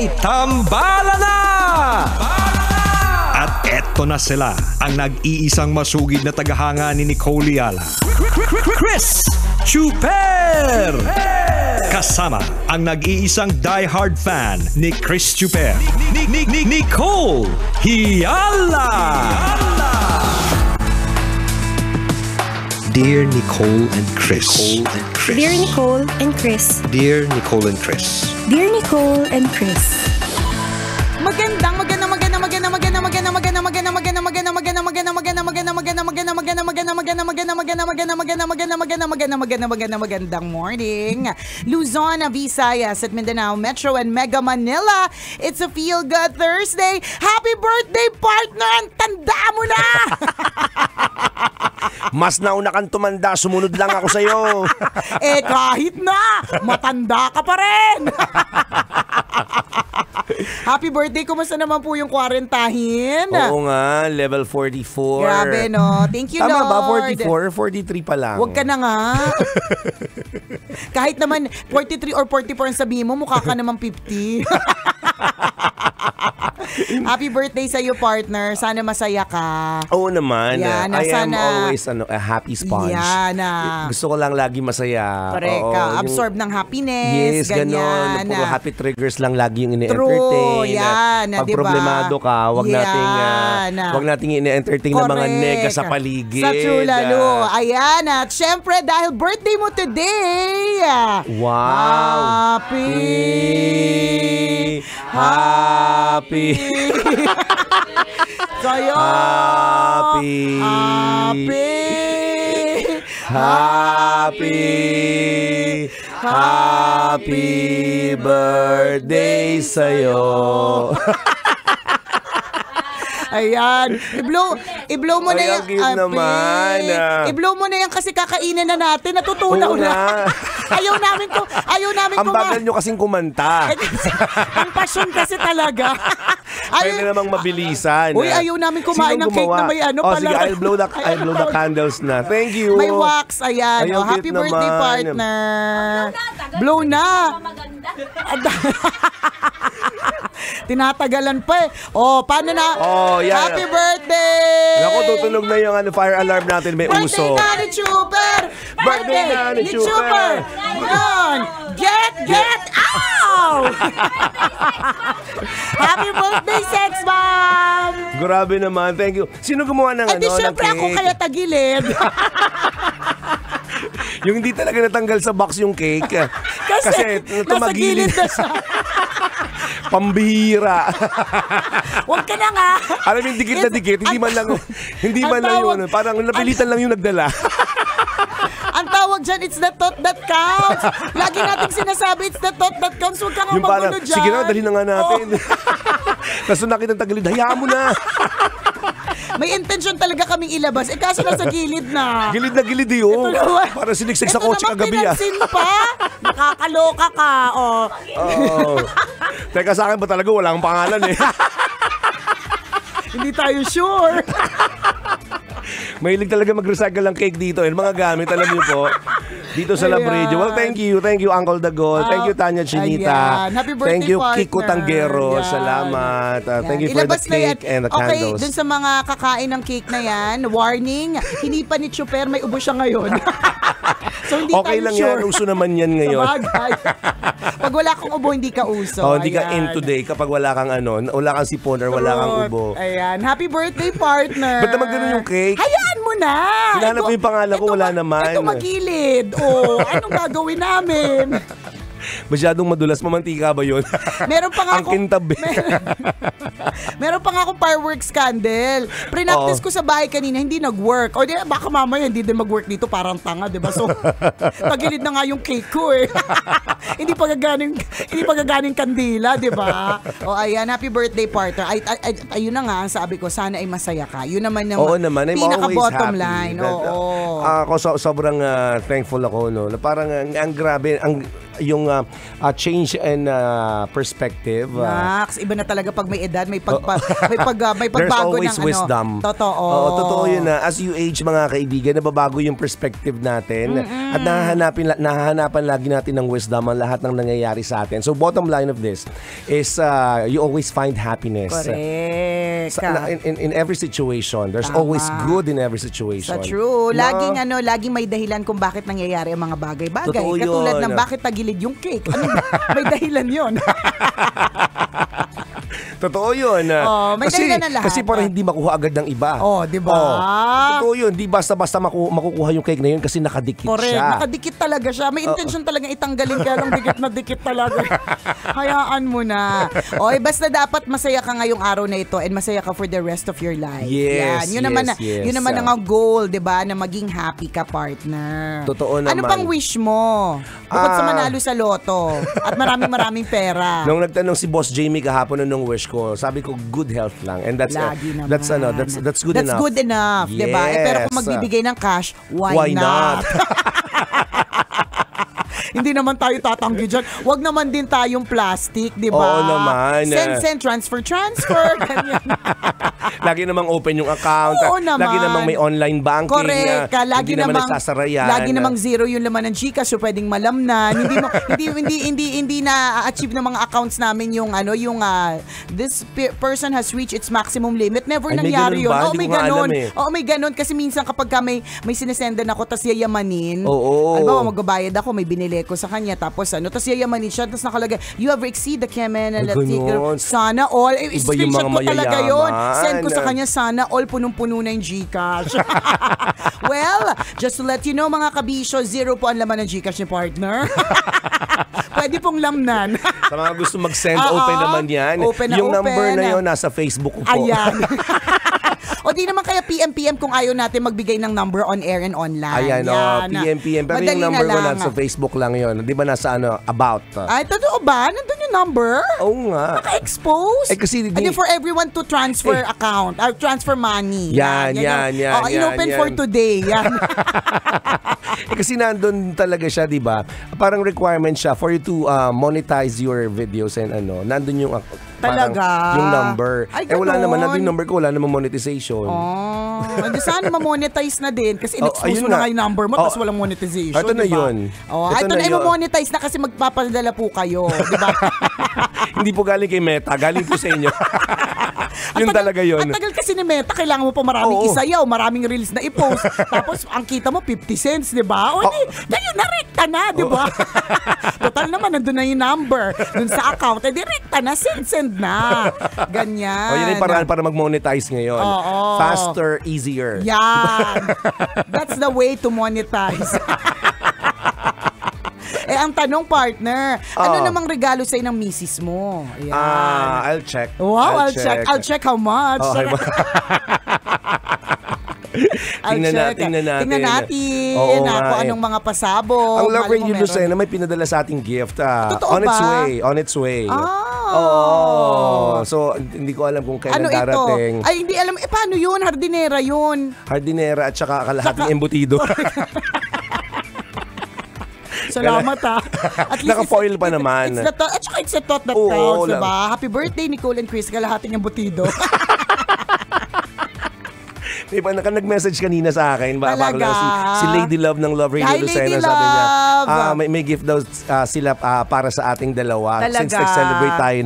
ay tambala na! At eto na sila, ang nag-iisang masugid na tagahanga ni Nicole Yala, Chris Chuper! Kasama ang nag-iisang diehard fan ni Chris Chuper, Nicole Yala! Dear Nicole and Chris. Dear Nicole and Chris. Dear Nicole and Chris. Dear Nicole and Chris. Magandang morning, Luzon, Visayas at Mindanao Metro and Mega Manila. It's a Feel Good Thursday. Happy birthday, partner! Ang tanda mo na! Mas nauna kang tumanda, sumunod lang ako sa'yo. Kahit na, matanda ka pa rin. Happy birthday, kumusta naman po yung kwarentahin? Oo nga, level 44. Grabe, no? Thank you, Tama Lord. ba, 44? 43 pa lang. Huwag ka na nga. Kahit naman 43 or 44 ang sabihin mo, mukha ka naman 50. Happy birthday sa iyo, partner. Sana masaya ka. Oo naman. Yan, I am sana, always a happy sponge. Yan. Gusto ko lang lagi masaya. Correct ka. Absorb ng happiness. Yes, ganyan. Puro happy triggers lang lagi yung ini-entertain. True, yan. Pag diba? Problemado ka, wag nating ini-entertain na mga nega sa paligid. Sa true lalo. Ayan. At syempre, dahil birthday mo today. Wow. Happy. Kayo. Happy birthday sa'yo. Ayan. I-blow mo na yung naman. I-blow mo na yan kasi kakainin na natin. Natutunaw na. Ayaw namin Ang bagal nyo kasing kumanta. Ang passion kasi talaga. Pwede namang mabilisan. Uy, ayaw namin kumain ng cake na may pala. Sige, I'll blow the candles na. Thank you. May wax. Ayan. Happy birthday, partner. Blow na. Tinatagalan pa eh. Paano na? Yan. Happy birthday! Naku, tutunog na yung fire alarm natin. May uso. Birthday na ni Chuper! Birthday na ni Chuper! Yun! Get out! Happy birthday, Sex Bomb! Grabe naman. Thank you. Sino gumawa ng Di syempre ako kaya tagilid. Yung hindi talaga natanggal sa box yung cake. Kasi nasa gilid na siya. Pambihira. Huwag ka na nga. Alam mo yung dikit na dikit, hindi man lang yun. Parang napilitan lang yung nagdala. Ang tawag dyan, it's the thought that counts. Lagi natin sinasabi, it's the thought that counts. Huwag ka nga magulo dyan. Sige na, dali na nga natin. Kaso nakita ng tagilid, hayaan mo na. May intention talaga kaming ilabas. Kaso nasa gilid na. Gilid na gilid yun. Para siniksik sa kotse kagabi. Ito naman pinansin pa. Nakakaloka ka. Teka, sa akin ba talaga wala akong pangalan eh. Hindi tayo sure. Mahilig talaga mag-recycle ng cake dito. Yung mga gamit, alam niyo po. Dito sa Labrador. Well, thank you, Uncle Dagol. Thank you, Tanya Chinita. Happy birthday, thank you, partner. Kiko Tanggero. Salamat. Thank you for the cake and the candles. Okay, dun sa mga kakain ng cake na yan, warning, hinipan ni Chuper, may ubo siya ngayon. So, hindi okay tayo lang sure. yan, uso naman yan ngayon. Sabagay. Pag wala kang ubo, hindi ka uso. Hindi ka in today kapag wala kang wala kang sipon or wala kang ubo. Ayan, happy birthday, partner. Ba't naman ganun yung cake? Hayaan mo na. Hinahanap ko yung pangalan ko, wala naman. Ito magilid. Anong gagawin namin? Masyadong madulas. Mamantika ba yun? Meron pa nga ang kintab eh. Meron pa nga akong fireworks candle. Pre-practice ko sa bahay kanina, hindi nag-work. O di, baka mamaya hindi din mag-work dito, parang tanga, di ba? So, tagilid na nga yung cake ko eh. hindi pa gaganing kandila, di ba? O ayan, happy birthday, partner. Ayun na nga, ang sabi ko, sana ay masaya ka. Yun naman yung pinaka-bottom line. Ako sobrang thankful ako, no? Parang ang grabe, change and perspective. Max, iba na talaga pag may edad, may There's pagbago always ng wisdom. Totoo. Oo, totoo yun na. As you age, mga kaibigan, nababago yung perspective natin. At nahahanapan lagi natin ng wisdom ang lahat ng nangyayari sa atin. So, bottom line of this is you always find happiness. Correct. In every situation. There's always good in every situation. True. Laging may dahilan kung bakit nangyayari ang mga bagay-bagay. Totoo yun. Katulad ng bakit tagilid yung cake. May dahilan yun. Totoo yun. May dahilan na lahat. Kasi para hindi makuha agad ng iba. Di ba? Totoo yun. Di basta-basta makukuha yung cake na yun kasi nakadikit Correct. siya. Nakadikit talaga siya. May intention talaga itanggalin, kaya lang dikit na dikit talaga. Hayaan mo na. Basta dapat masaya ka ngayong araw na ito and masaya ka for the rest of your life. Yes, Yan. Yun naman ang goal, 'di ba, na maging happy ka, partner. Totoo naman. Ano pang wish mo? Bukod sa manalo sa loto at maraming pera. Nung nagtanong si Boss Jamie kahapon nung wish ko, sabi ko good health lang. And that's that's good enough. That's good enough, 'di ba? Yes. Pero kung magbibigay ng cash, why not? Hindi naman tayo tatanggi dyan. Huwag naman din tayong plastic, di ba? Oo naman. Send, transfer. Ganyan. Lagi namang open yung account. Oo naman. Lagi namang may online banking. Correct. Lagi hindi naman nagsasara yan. Lagi namang zero yung laman ng GCash, so pwedeng malamnan. hindi na-achieve ng mga accounts namin yung this person has reached its maximum limit. Never nangyari yun. May ganun. Kasi minsan kapag may sinesendan ako tas yayamanin. Alam magbabayad ako, may binili ko sa kanya, tapos tapos yayamanin siya, tapos nakalagay, you have exceed the Kemen and sana all. Screenshot ko talaga yun. Send ko sa kanya, sana all, punong-puno na yung GCash. Well, just to let you know, mga kabisyo, zero po ang laman ng GCash ni partner. Pwede pong lamnan. Sa mga gusto mag-send, open naman yan. Yung number na yun, nasa Facebook ko po. Ayan. O di naman kaya PM kung ayaw natin magbigay ng number on air and online. Ayan, PM. Pero madali yung number ko lang. sa Facebook lang yun. Di ba nasa about? Ay, totoo ba? Nandun yung number? Oo nga. Naka-expose? Kasi for everyone to transfer account, or transfer money. Yan. In-open for today. Yan. Kasi nandun talaga siya, di ba? Parang requirement siya for you to monetize your videos and nandun yung talaga yung number. Ay, wala naman. Nandun yung number ko, wala namang monetization. Hindi sana ma-monetize na din kasi in-expose mo na yung number mo tapos walang monetization. Ito na yun. Ito na i-monetize na kasi magpapadala po kayo. Diba? Hindi po galing kay Meta. Galing po sa inyo. Yun talaga yun. Ang tagal kasi ni Meta, kailangan mo pa maraming isayaw, maraming reels na i-post. Tapos ang kita mo 50 cents, di ba? O di, ngayon na-rekta na, di ba? Total naman, nandun na yung number. Dun sa account, direkta na, send na. Ganyan. Yun yung paraan para mag-monetize ngayon. Faster, easier. Yan. That's the way to monetize. Ang tanong, partner, ano namang regalo sa'yo ng misis mo? Ayan. I'll check. Wow, I'll check how much. Okay. Tingnan natin. Oo, anong mga pasabog. Ang Love Radio Lucena may pinadala sa ating gift. Totoo On its way. So, hindi ko alam kung kailan darating. Ito? Ay, hindi alam. Paano yun? Hardinera yun. Hardinera at saka kalahating embutido. Salamat At least naka-foil pa naman. At saka it's a thought that counts, diba? Happy birthday, Nicole and Chris. Kalahating embutido. Diba, nag-message kanina sa akin. Si Lady Love ng Love Radio Hi, Lucena. Lady Sabi niya, Love! may gift daw sila para sa ating dalawa. Talaga? Since nag-celebrate tayo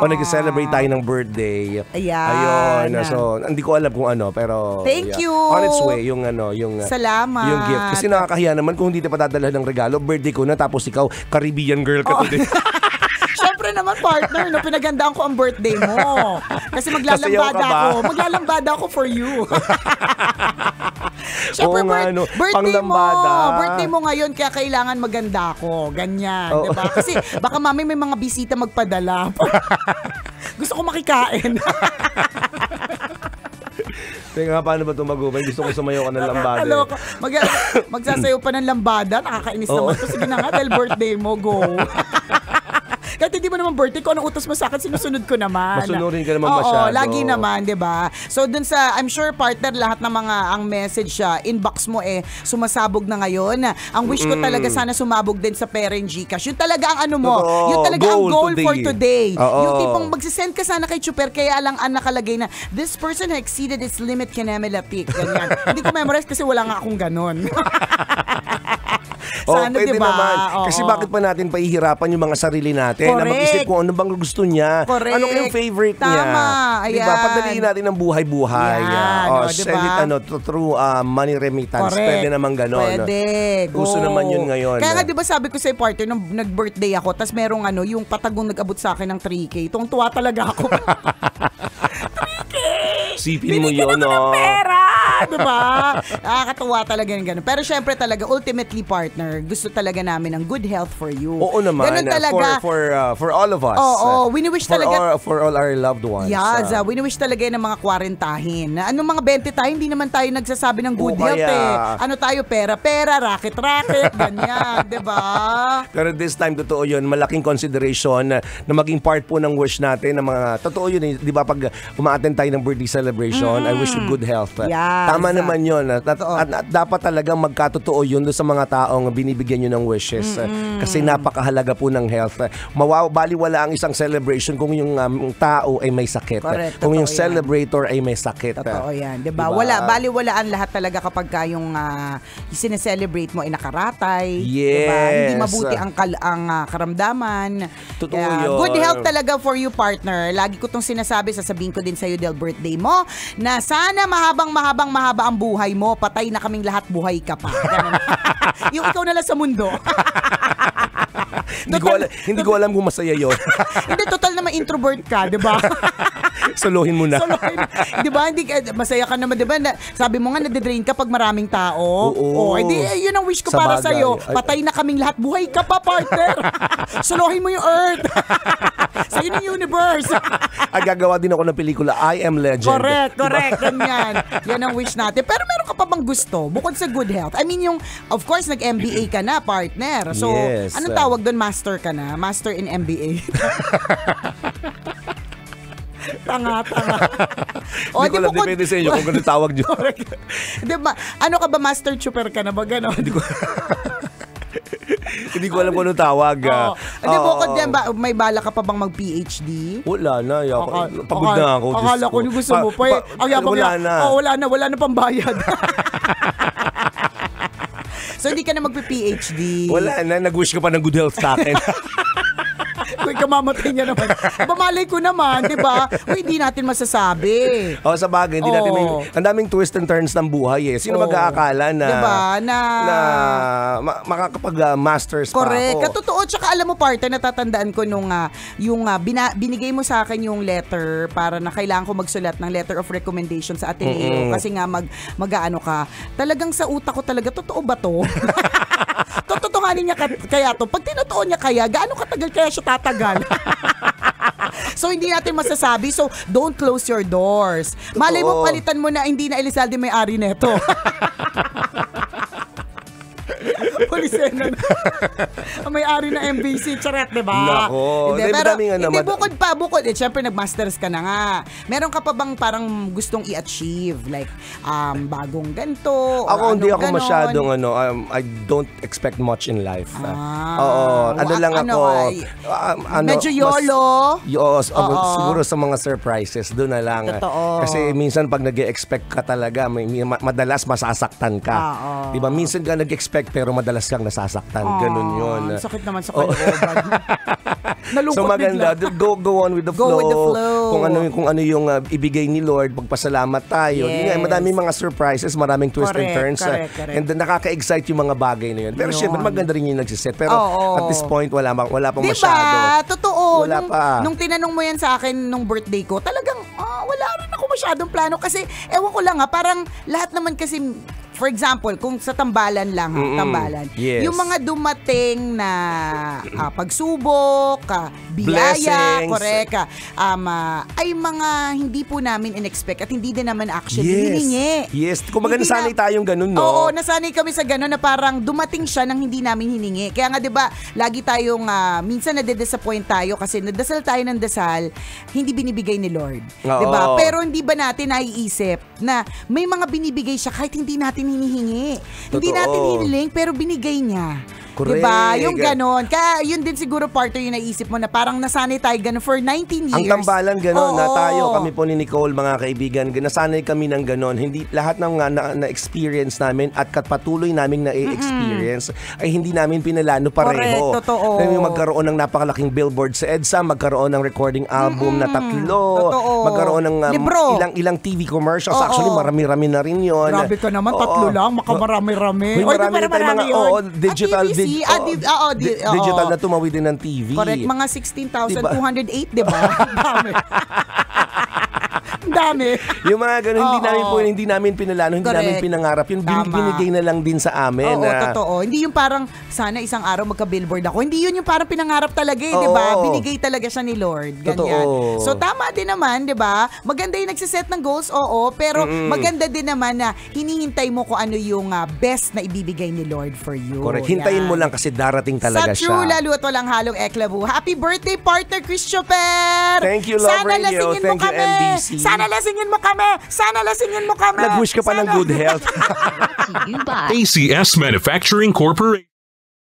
nag-celebrate tayo ng birthday. Ayan. Ayun. So, hindi ko alam kung pero thank you. On its way, yung salamat. Yung gift. Kasi nakakahiya naman kung hindi pa dadalhan ng regalo. Birthday ko na, tapos ikaw, Caribbean girl ka today. Siyempre naman, partner, pinagandaan ko ang birthday mo. Kasi maglalambada ako for you. Siyempre, birthday mo ngayon, kaya kailangan maganda ako. Ganyan, diba? Kasi baka mami may mga bisita magpadala. Gusto ko makikain. Teka, paano ba ito mag-ubay? Gusto ko sumayaw ka ng lambada. Magsasayaw pa ng lambada. Nakakainis naman ito. Sige na nga, dahil birthday mo, go. Kahit hindi mo naman birthday, kung anong utos mo sa akin, sinusunod ko naman. Masunurin ka naman Oo, masyado. lagi naman, di ba? So dun sa, I'm sure partner, lahat ng mga, ang message inbox mo sumasabog na ngayon. Ang wish ko talaga sana sumabog din sa parent Gcash. Yun talaga ang ano mo. Totoo. Yun talaga ang goal for today. Oo. Yung tipong magsisend ka sana kay Chuper, kaya lang ang nakalagay na, this person has exceeded its limit, kinamelatik. Ganyan. Hindi ko memorize kasi wala nga akong ganon. Sana, pwede diba? naman. Kasi bakit pa natin pahihirapan yung mga sarili natin na mag-isip kung ano bang gusto niya. Correct. Ano yung favorite niya. Tama. Diba? Ayan. Pagdaliin natin ng buhay-buhay. Yan. Send it through money remittance. Correct. Pwede naman ganon. Pwede. Gusto naman yun ngayon. Kaya nga diba sabi ko sa partner nung nag-birthday ako, tas merong yung patagong nag-abot sa akin ng 3K. Tuwang-tuwa talaga ako. 3K! Sipin mo Binigyan yun, ako ng pera! Diba? Nakakatuwa talaga yung gano'n. Pero syempre talaga, ultimately partner, gusto talaga namin ng good health for you. Oo naman. Ganun talaga. For all of us. Oo. Wini-wish talaga. For all our loved ones. Yes, wini-wish talaga ng mga kwarentahin. Anong mga 20 tayo, hindi naman tayo nagsasabi ng good health Ano tayo, pera-pera, racket-racket, ganyan, diba? Pero this time, totoo yun, malaking consideration na maging part po ng wish natin ng mga, totoo yun di ba, pag uma-attend tayo ng birthday celebration, I wish you good health. Yes. Tama naman yun. At dapat talagang magkatotoo yun doon sa mga taong binibigyan nyo ng wishes. Kasi napakahalaga po ng health. Baliwala ang isang celebration kung yung tao ay may sakit. Correct, kung yung yan. celebrator ay may sakit. Totoo yan, diba? Baliwalaan lahat talaga kapag yung sineselebrate mo ay nakaratay. Yes. Diba? Hindi mabuti ang karamdaman. Totoo yun. Good health talaga for you, partner. Lagi ko itong sinasabi, sasabihin ko din sa'yo del birthday mo, na sana mahaba ang buhay mo, patay na kaming lahat, buhay ka pa. Yung ikaw na lang sa mundo. Hindi ko alam kung masaya yun. Hindi, total naman introvert ka, di ba? Suluhin mo na. Di ba? Masaya ka naman, di ba? Sabi mo nga, nade-drain ka pag maraming tao. Oo. Hindi, yun ang wish ko Sa para bagay. sa'yo. Patay na kaming lahat, buhay ka pa, partner. Suluhin mo yung earth. Sa'yo ng universe. Ay, gagawa din ako ng pelikula, I Am Legend. Correct. Ganyan. Yan ang wish natin. Pero meron ka pa bang gusto bukod sa good health? I mean, of course, nag-MBA ka na, partner. So, yes. Anong tawag doon? Master ka na? Master in MBA. Tanga. Hindi ko alam, depende sa inyo kung ganun tawag nyo. Di ba, ano ka ba, Master Chuper ka na ba? Ganon? Hindi ko alam kung anong tawag. Hindi bukod yan ba, may bala ka pa bang mag-PhD? Wala na. Pagod na ako. Akala ko yung gusto mo pa eh. Wala na pang bayad. So hindi ka na magpi-PhD? Wala na. Nag-wish ka pa ng good health sa akin. Kung kamamatay niya naman. Pamalay ko naman, di ba? Hindi natin masasabi. Sa bagay, hindi natin ang daming twist and turns ng buhay eh. Sino mag-aakala na diba? Na makakapag-masters pa correct. ako? Katotoo. Tsaka alam mo, partner, natatandaan ko nung binigay mo sa akin yung letter para na kailangan ko magsulat ng letter of recommendation sa Ateneo. Kasi nga mag-ano ka. Talagang sa utak ko talaga, totoo ba to? Tototohanin niya kaya to. Pag tinotoo niya kaya, gaano katagal kaya siya tatagal? So, hindi natin masasabi. So, don't close your doors. Malay mo, palitan mo na hindi na Elizalde may-ari neto. Pulisena na. May-ari na MBC, charet, diba? Nako. Hindi, bukod. Siyempre, nag-masters ka na nga. Meron ka pa bang parang gustong i-achieve? Like, bagong ganito? Ako, hindi ako masyadong, I don't expect much in life. Medyo YOLO? Siguro sa mga surprises, doon na lang. Totoo. Kasi minsan, pag nag-expect ka talaga, madalas masasaktan ka. Diba? Minsan ka nag-expect, pero madalas kang nasasaktan. Ganun yun. Sakit naman sa kalooban. Nalungkot so maganda, go on with the flow. Go with the flow. Kung ano yung ibigay ni Lord, pagpasalamat tayo. Yes. Madaming mga surprises, maraming twists and turns. Correct. And then nakaka-excite yung mga bagay na yun. Pero syempre maganda rin yung nagsiset. Pero at this point, wala pang diba? masyado. Totoo. Wala pa. Nung tinanong mo yan sa akin nung birthday ko, talagang wala rin ako masyadong plano. Kasi ewan ko lang parang lahat naman kasi For example, kung sa tambalan lang, tambalan. Yes. Yung mga dumating na pagsubok, biyaya, Blessings. correct, ay mga hindi po namin in-expect at hindi din naman actually hiningi. Yes. Kung Hindi nasanay tayong ganun, no? Oo, nasanay kami sa ganun na parang dumating siya nang hindi namin hiningi. Kaya nga 'di ba, lagi tayong minsan nade-disappoint tayo kasi nadasal tayo ng dasal, hindi binibigay ni Lord. 'Di ba? Oo. Pero hindi ba natin naiisip na may mga binibigay siya kahit hindi natin hinihingi. Hindi Totoo. natin hiniling pero binigay niya. Correct. Diba? Yung ganon. Kaya yun din siguro part yung naisip mo na parang nasanay tayo ganon for 19 years. Ang tambalan ganon na Oo. tayo, kami po ni Nicole, mga kaibigan, nasanay kami ng ganon. Hindi lahat ng na-experience namin at patuloy naming na-experience ay hindi namin pinalano pareho. Correct, totoo. Kami magkaroon ng napakalaking billboard sa EDSA, magkaroon ng recording album na 3, Totoo. magkaroon ng Libro. ilang TV commercials. Oo. Actually, marami-rami na rin yun. Grabe ka naman, 3 lang, makamarami-rami. Uy, marami na tayong mga digital, TVC, digital na tumawid din ng TV. Correct, mga 16,208, di ba? Dami. Dami. Yung mga ganun, hindi namin pinalano, hindi Correct. namin pinangarap. Yung Tama. binigay na lang din sa amin. Oo, totoo. Hindi yung parang sana isang araw magka-billboard ako. Hindi yun yung parang pinangarap talaga eh, di ba? Oo. Binigay talaga siya ni Lord. Ganyan. Totoo. So tama din naman, di ba? Maganda yung nagsiset ng goals, oo. Pero maganda din naman na hinihintay mo kung ano yung best na ibibigay ni Lord for you. Correct. Hintayin Yan. mo lang kasi darating talaga Sa True, siya. lalo at walang halong eklabu. Happy birthday, partner Chris Chopper! Thank you, Love Sana Radio. lasingin mo Thank you, kami. MBC. Sana lasingin mo kami. Sana lasingin mo kami. Nag-wish ka pa ng Sana. good health. To you by ACS Manufacturing Corporation.